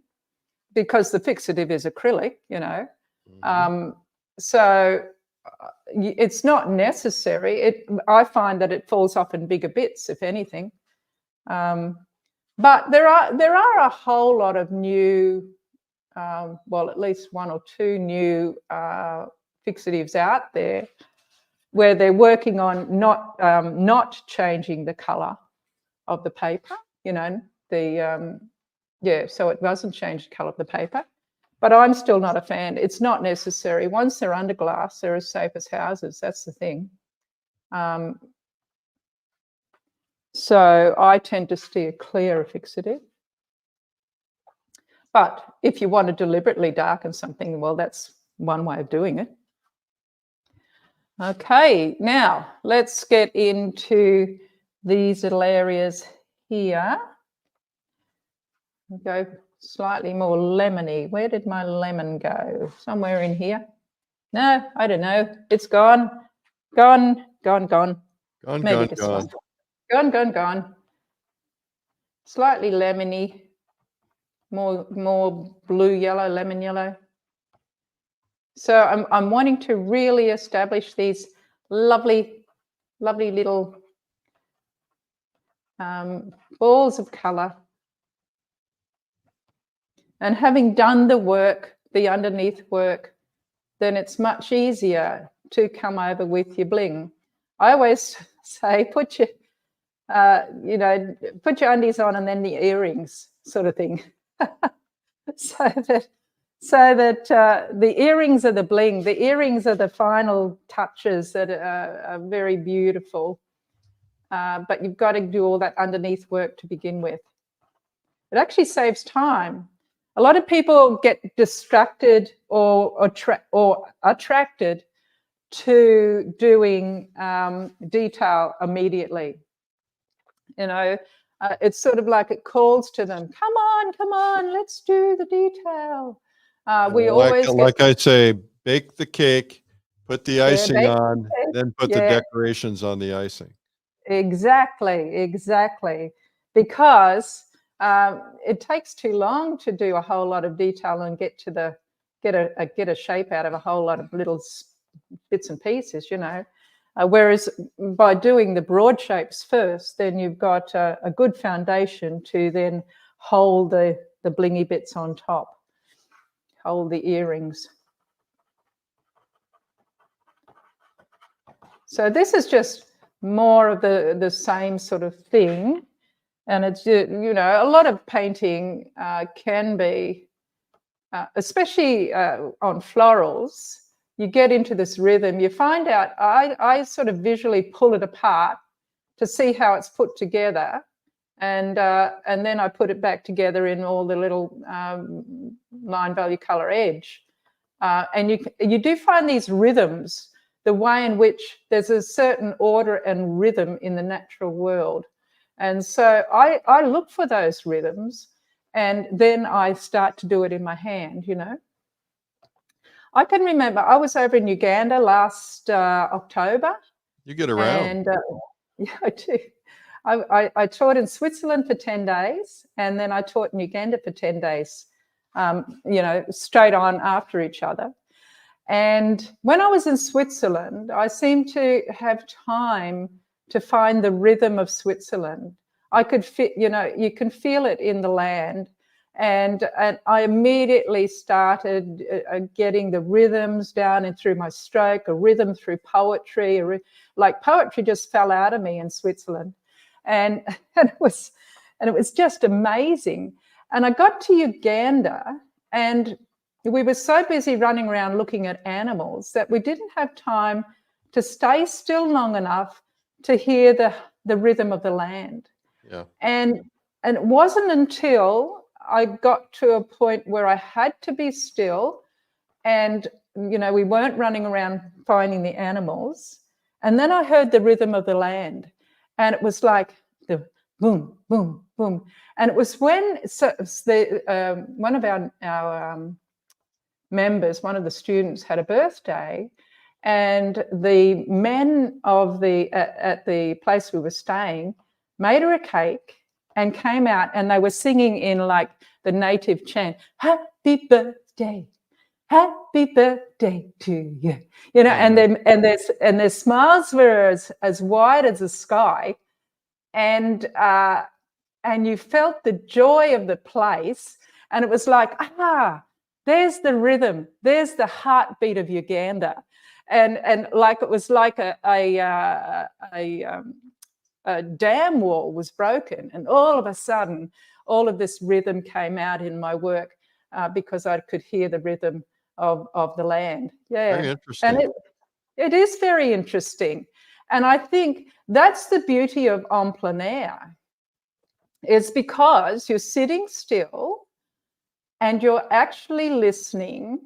because the fixative is acrylic, you know. So it's not necessary. I find that it falls off in bigger bits, if anything. But there are a whole lot of new, well, at least one or two new fixatives out there where they're working on not changing the color of the paper, you know, so it doesn't change the color of the paper. But I'm still not a fan. It's not necessary. Once they're under glass, they're as safe as houses. That's the thing. So I tend to steer clear of fixative. But if you want to deliberately darken something, well, that's one way of doing it. Okay, now let's get into these little areas here. We'll go slightly more lemony. Where did my lemon go? Somewhere in here? No, I don't know. It's gone. Gone. Maybe this one. Gone. Slightly lemony. More blue yellow, lemon yellow. So I'm wanting to really establish these lovely little balls of colour. And having done the work, the underneath work, then it's much easier to come over with your bling. I always say put your undies on and then the earrings, sort of thing. so that the earrings are the bling. The earrings are the final touches that are very beautiful. But you've got to do all that underneath work to begin with. It actually saves time. A lot of people get distracted or attracted to doing detail immediately. You know, it's sort of like it calls to them, come on, let's do the detail. Like I say, bake the cake, put the icing on, then put the decorations on the icing. Exactly. Because it takes too long to do a whole lot of detail and get a shape out of a whole lot of little bits and pieces, you know. Whereas by doing the broad shapes first, then you've got a good foundation to then hold the blingy bits on top, hold the earrings. So this is just more of the same sort of thing. And it's, you know, a lot of painting can be, especially on florals, you get into this rhythm. You find out, I sort of visually pull it apart to see how it's put together. And then I put it back together in all the little line value color edge. And you do find these rhythms, the way in which there's a certain order and rhythm in the natural world. And so I look for those rhythms, and then I start to do it in my hand, you know. I can remember I was over in Uganda last October. You get around. And yeah, I do. I taught in Switzerland for 10 days, and then I taught in Uganda for 10 days, you know, straight on after each other. And when I was in Switzerland, I seemed to have time to find the rhythm of Switzerland. I could fit, you can feel it in the land. And I immediately started getting the rhythms down and through my stroke, a rhythm through poetry, like poetry just fell out of me in Switzerland. And it was just amazing. And I got to Uganda, and we were so busy running around looking at animals that we didn't have time to stay still long enough to hear the rhythm of the land. Yeah. And it wasn't until I got to a point where I had to be still, and we weren't running around finding the animals. And then I heard the rhythm of the land, and it was like the boom, boom, boom. And it was when one of our members, one of the students, had a birthday, and the men of at the place we were staying made her a cake and came out, and they were singing in like the native chant, "Happy birthday, happy birthday to you," and their smiles were as wide as the sky, and you felt the joy of the place, and it was like, there's the rhythm, there's the heartbeat of Uganda, and like it was like a dam wall was broken, and all of a sudden all of this rhythm came out in my work because I could hear the rhythm of the land. Yeah, very interesting. And it is very interesting, and I think that's the beauty of en plein air, is because you're sitting still and you're actually listening,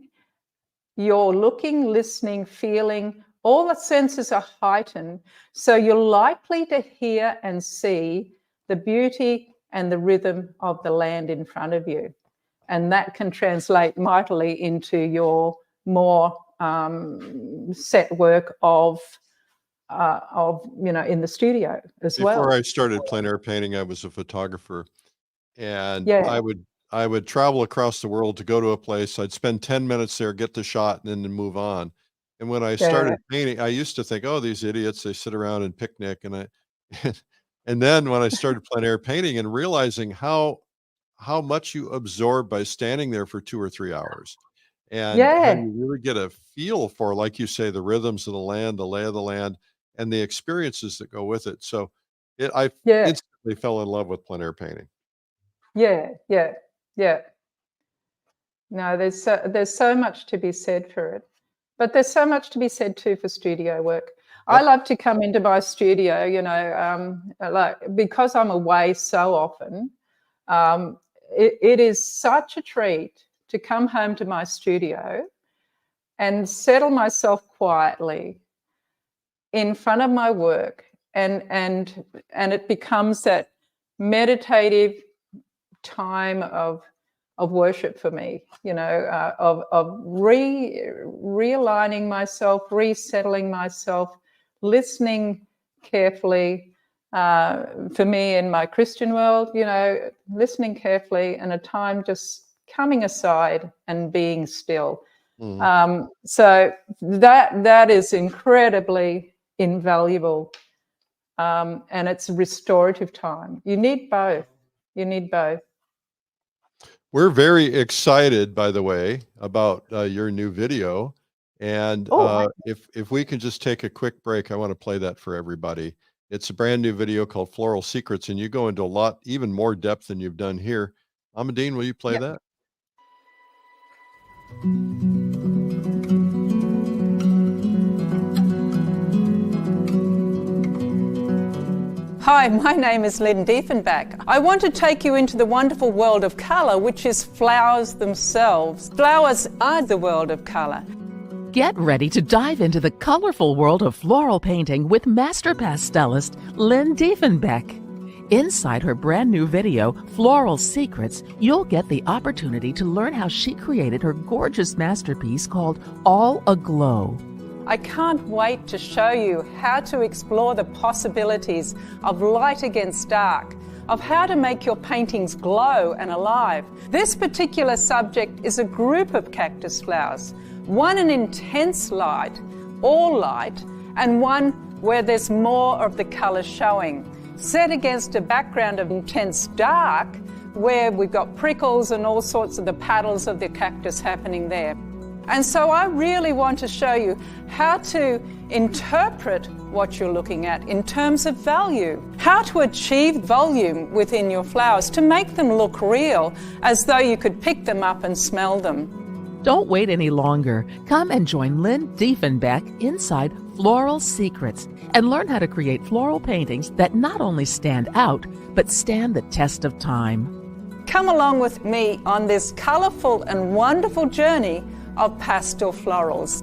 you're looking, listening, feeling. All the senses are heightened, so you're likely to hear and see the beauty and the rhythm of the land in front of you. And that can translate mightily into your more set work of in the studio as well. Before I started plein air painting, I was a photographer, and Yeah. I would travel across the world to go to a place. I'd spend 10 minutes there, get the shot, and then move on. And when I started painting, I used to think, oh, these idiots, they sit around and picnic. And then when I started plein air painting and realizing how much you absorb by standing there for 2 or 3 hours, and how you really get a feel for, like you say, the rhythms of the land, the lay of the land, and the experiences that go with it. So I instantly fell in love with plein air painting. Yeah. No, there's so much to be said for it. But there's so much to be said too for studio work. Yep. I love to come into my studio, like, because I'm away so often. It is such a treat to come home to my studio and settle myself quietly in front of my work, and it becomes that meditative time of worship for me, of realigning myself, resettling myself, listening carefully. For me in my Christian world, listening carefully, and a time just coming aside and being still. So that is incredibly invaluable, and it's a restorative time. You need both. We're very excited, by the way, about your new video. And if we can just take a quick break, I want to play that for everybody. It's a brand new video called Floral Secrets, and you go into a lot, even more depth than you've done here. Amadine, will you play that? Hi, my name is Lynn Diefenbach. I want to take you into the wonderful world of colour, which is flowers themselves. Flowers are the world of colour. Get ready to dive into the colorful world of floral painting with master pastelist Lynn Diefenbach. Inside her brand new video, Floral Secrets, you'll get the opportunity to learn how she created her gorgeous masterpiece called All Aglow. I can't wait to show you how to explore the possibilities of light against dark, of how to make your paintings glow and alive. This particular subject is a group of cactus flowers, one in intense light, all light, and one where there's more of the colour showing. set against a background of intense dark where we've got prickles and all sorts of the petals of the cactus happening there. And so I really want to show you how to interpret what you're looking at in terms of value, how to achieve volume within your flowers to make them look real, as though you could pick them up and smell them. Don't wait any longer. Come and join Lynn Diefenbach inside Floral Secrets and learn how to create floral paintings that not only stand out, but stand the test of time. Come along with me on this colourful and wonderful journey of pastel florals.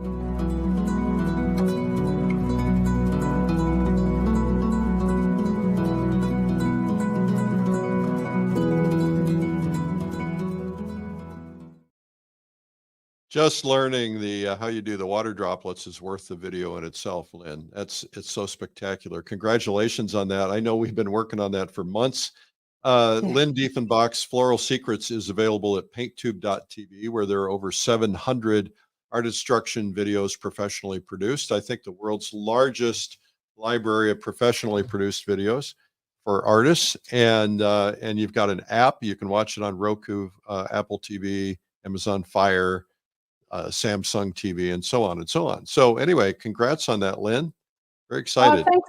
Just learning the how you do the water droplets is worth the video in itself, Lynn. It's so spectacular. Congratulations on that. I know we've been working on that for months. Lynn Diefenbach's Floral Secrets is available at painttube.tv, where there are over 700 art instruction videos professionally produced. I think the world's largest library of professionally produced videos for artists. And you've got an app. You can watch it on Roku, Apple TV, Amazon Fire, Samsung TV, and so on and so on. So anyway, congrats on that, Lynn. Very excited. Oh,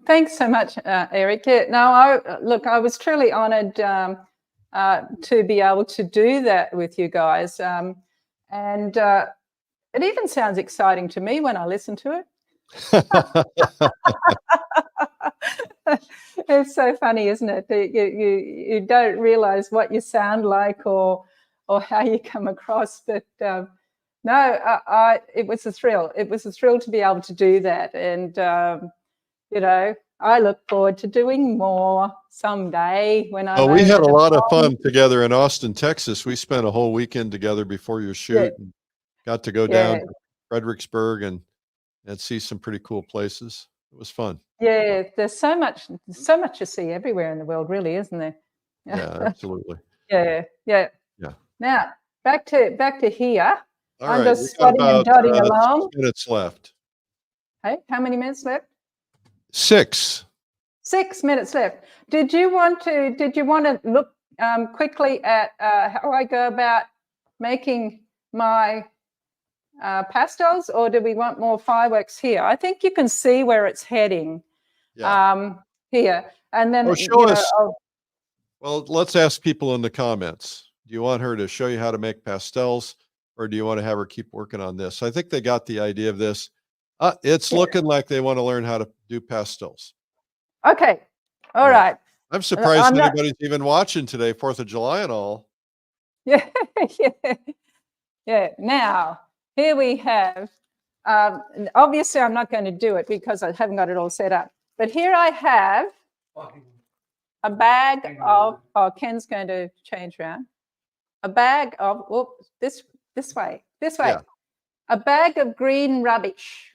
thanks so much, Eric. Yeah, no, I was truly honored to be able to do that with you guys. And it even sounds exciting to me when I listen to it. It's so funny, isn't it? You don't realize what you sound like or how you come across, but no, it was a thrill. It was a thrill to be able to do that. And, you know, I look forward to doing more someday when I. Oh, we had a lot of fun together in Austin, Texas. We spent a whole weekend together before your shoot and got to go down to Fredericksburg and see some pretty cool places. It was fun. Yeah, there's so much to see everywhere in the world, really, isn't there? Yeah, absolutely. Yeah. Now back to here. All I'm right, just squatting and dotting along. 6 minutes left. Hey, how many minutes left? 6. 6 minutes left. Did you want to look quickly at how I go about making my pastels, or do we want more fireworks here? I think you can see where it's heading. Yeah. Here, and then show us. Well, let's ask people in the comments. Do you want her to show you how to make pastels, or do you want to have her keep working on this? I think they got the idea of this. It's looking like they want to learn how to do pastels. Okay. All right. I'm surprised anybody's even watching today, 4th of July and all. Yeah. Now, here we have, obviously I'm not going to do it because I haven't got it all set up. But here I have a bag of, Ken's going to change around. A bag of, this way. Yeah. A bag of green rubbish,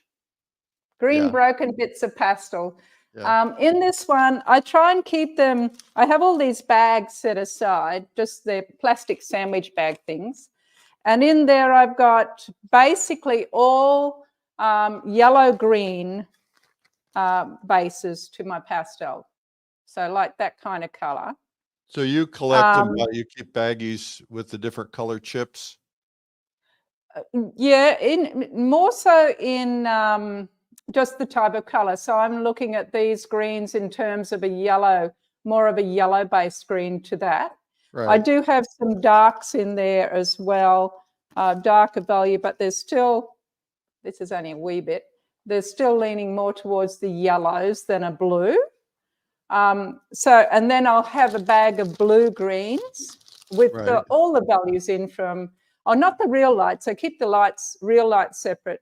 broken bits of pastel. Yeah. In this one, I try and keep them, I have all these bags set aside, just the plastic sandwich bag things. And in there, I've got basically all yellow-green bases to my pastel. So like that kind of color. So you collect them, you keep baggies with the different color chips? Yeah, more so in just the type of color. So I'm looking at these greens in terms of a yellow, more of a yellow-based green to that. Right. I do have some darks in there as well, darker value, but there's still, this is only a wee bit, they're still leaning more towards the yellows than a blue. And then I'll have a bag of blue greens with all the values in from, not the real lights. I keep the real lights separate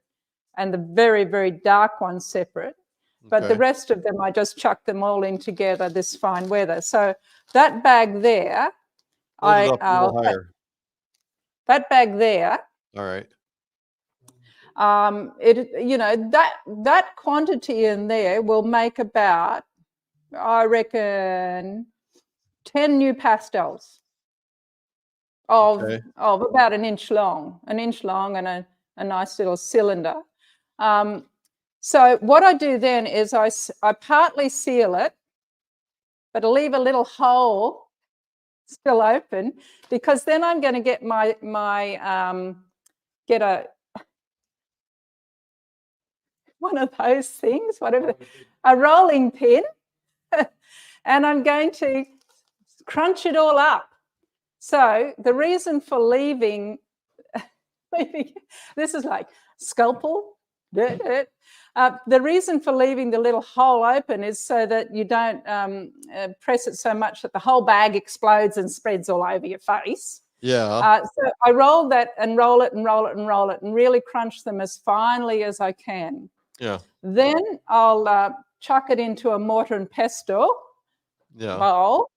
and the very, very dark ones separate. But the rest of them, I just chuck them all in together this fine weather. So that bag there, that bag there. All right. That quantity in there will make about, I reckon, 10 new pastels of about an inch long and a nice little cylinder. So what I do then is I partly seal it but leave a little hole still open, because then I'm going to get one of those things, whatever, a rolling pin, and I'm going to crunch it all up. So the reason for leaving this is like scalpel. The reason for leaving the little hole open is so that you don't press it so much that the whole bag explodes and spreads all over your face. Yeah. So I roll that and roll it and roll it and roll it and really crunch them as finely as I can. Yeah. Then I'll chuck it into a mortar and pestle bowl.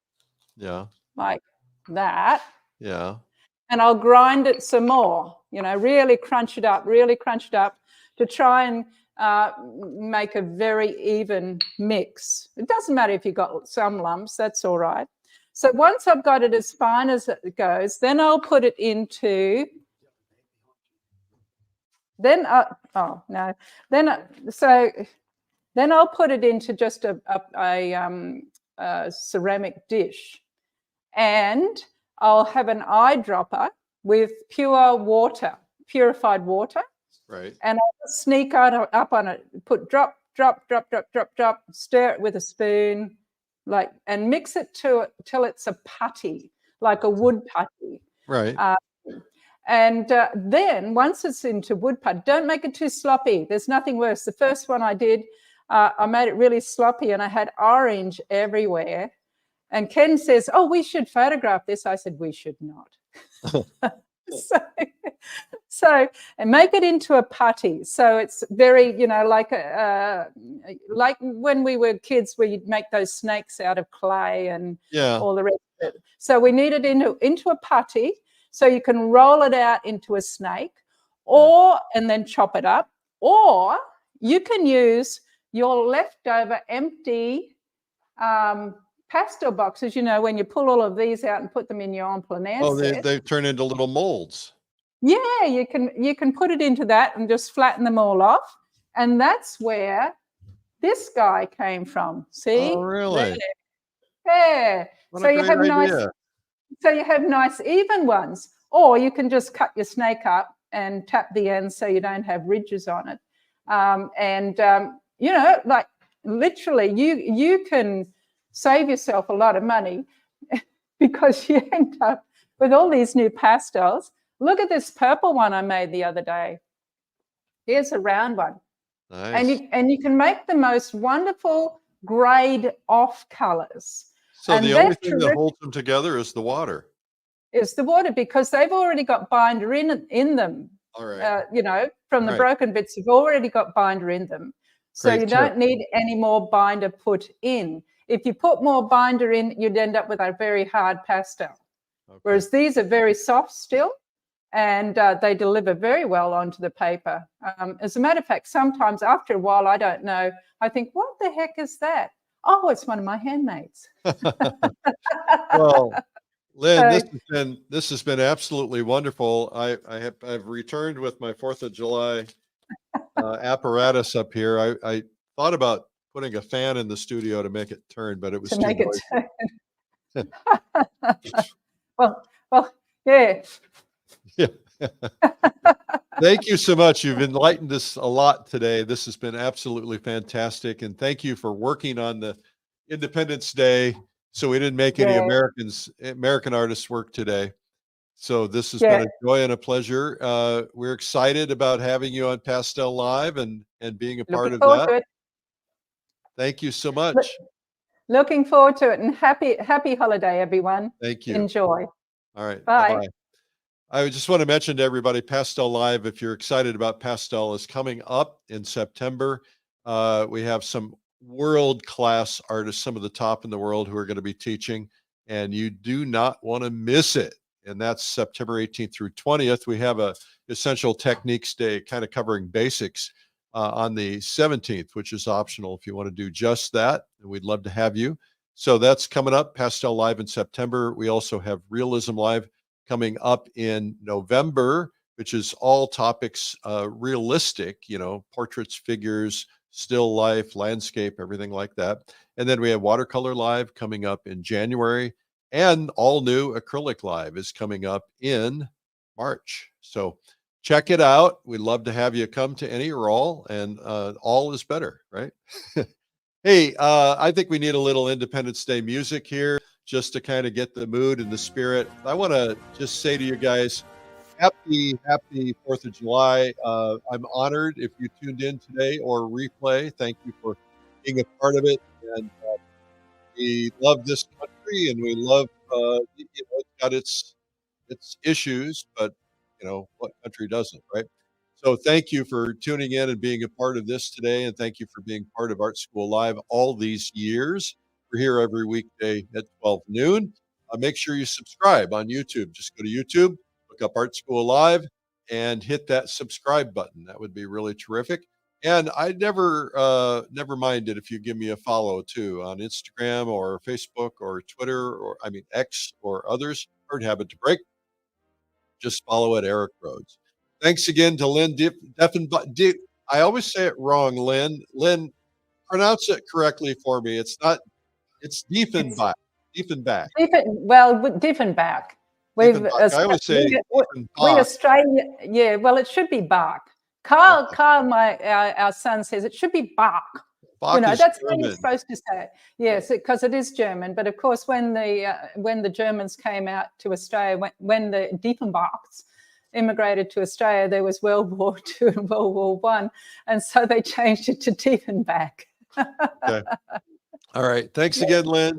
Yeah. Like that. Yeah. And I'll grind it some more, really crunch it up to try and make a very even mix. It doesn't matter if you've got some lumps, that's all right. So once I've got it as fine as it goes, then I'll put it into, then I'll put it into just a ceramic dish, and I'll have an eyedropper with pure water, purified water. Right. And I'll sneak up on it, put drop, drop, drop, drop, drop, drop, stir it with a spoon, and mix it till it's a putty, like a wood putty. Right. And then once it's into wood putty, don't make it too sloppy. There's nothing worse. The first one I did, I made it really sloppy and I had orange everywhere. And Ken says, "Oh, we should photograph this." I said, "We should not." So and make it into a putty. So it's very, like when we were kids, where you'd make those snakes out of clay and all the rest of it. So we need it into a putty, so you can roll it out into a snake, and then chop it up, or you can use your leftover empty pastel boxes, when you pull all of these out and put them in your en plein air set. They turn into little molds. Yeah, you can put it into that and just flatten them all off. And that's where this guy came from. See? Oh, really? Yeah. So you have nice even ones. Or you can just cut your snake up and tap the ends so you don't have ridges on it. Literally you can save yourself a lot of money because you end up with all these new pastels. Look at this purple one I made the other day. Here's a round one. Nice. And you can make the most wonderful grade off colors. So the only thing that holds them together is the water. Is the water, because they've already got binder in them. All right. From the broken bits, you've already got binder in them. So you don't need any more binder put in. If you put more binder in, you'd end up with a very hard pastel. Okay. Whereas these are very soft still, and they deliver very well onto the paper. As a matter of fact, sometimes after a while, I don't know, I think, what the heck is that? Oh, it's one of my handmaids. Well, Lynn, this has been absolutely wonderful. I've returned with my 4th of July apparatus up here. I thought about putting a fan in the studio to make it turn, but it was too noisy. well, yeah. Yeah. Thank you so much. You've enlightened us a lot today. This has been absolutely fantastic. And thank you for working on the Independence Day, so we didn't make any American artists work today. So this has been a joy and a pleasure. We're excited about having you on Pastel Live and being a part of that. Thank you so much. Looking forward to it, and happy holiday, everyone. Thank you. Enjoy. All right. Bye. Bye-bye. I just want to mention to everybody, Pastel Live, if you're excited about Pastel, is coming up in September. We have some world-class artists, some of the top in the world, who are going to be teaching, and you do not want to miss it. And that's September 18th through 20th. We have a Essential Techniques Day kind of covering basics on the 17th, which is optional if you want to do just that. And we'd love to have you. So that's coming up, Pastel Live in September. We also have Realism Live coming up in November, which is all topics realistic, portraits, figures, still life, landscape, everything like that. And then we have Watercolor Live coming up in January, and all new Acrylic Live is coming up in March. So check it out. We'd love to have you come to any or all, and all is better, right? Hey, I think we need a little Independence Day music here just to kind of get the mood and the spirit. I want to just say to you guys, happy 4th of July. I'm honored if you tuned in today or replay. Thank you for being a part of it. And we love this country, and we love, it's got its issues, but what country doesn't, right? So thank you for tuning in and being a part of this today, and thank you for being part of Art School Live all these years. We're here every weekday at 12 noon. Make sure you subscribe on YouTube. Just go to YouTube, look up Art School Live, and hit that subscribe button. That would be really terrific. And I never minded if you give me a follow too on Instagram or Facebook or Twitter, or X or others. Hard habit to break. Just follow at Eric Rhodes. Thanks again to Lynn Diefenbach. I always say it wrong, Lynn. Lynn, pronounce it correctly for me. It's Diefenbach. Diefenbach. Diefenbach. I always say we Australian. Yeah, well, it should be Bach. Carl, our son says it should be Bach. Bach that's German. how you're supposed to say it. Yes, because it is German. But of course, when the Germans came out to Australia, when the Diefenbachs immigrated to Australia, there was World War II and World War I, and so they changed it to Diefenbach. Okay. All right. Thanks again, Lynn.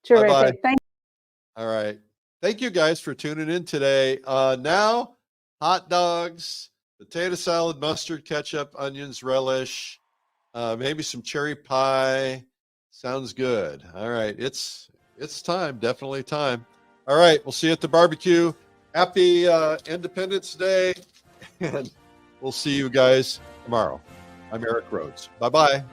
Terrific. Bye-bye. Thank you. All right. Thank you guys for tuning in today. Now, hot dogs, potato salad, mustard, ketchup, onions, relish, maybe some cherry pie. Sounds good. All right. It's time. Definitely time. All right. We'll see you at the barbecue. Happy Independence Day. And we'll see you guys tomorrow. I'm Eric Rhodes. Bye-bye.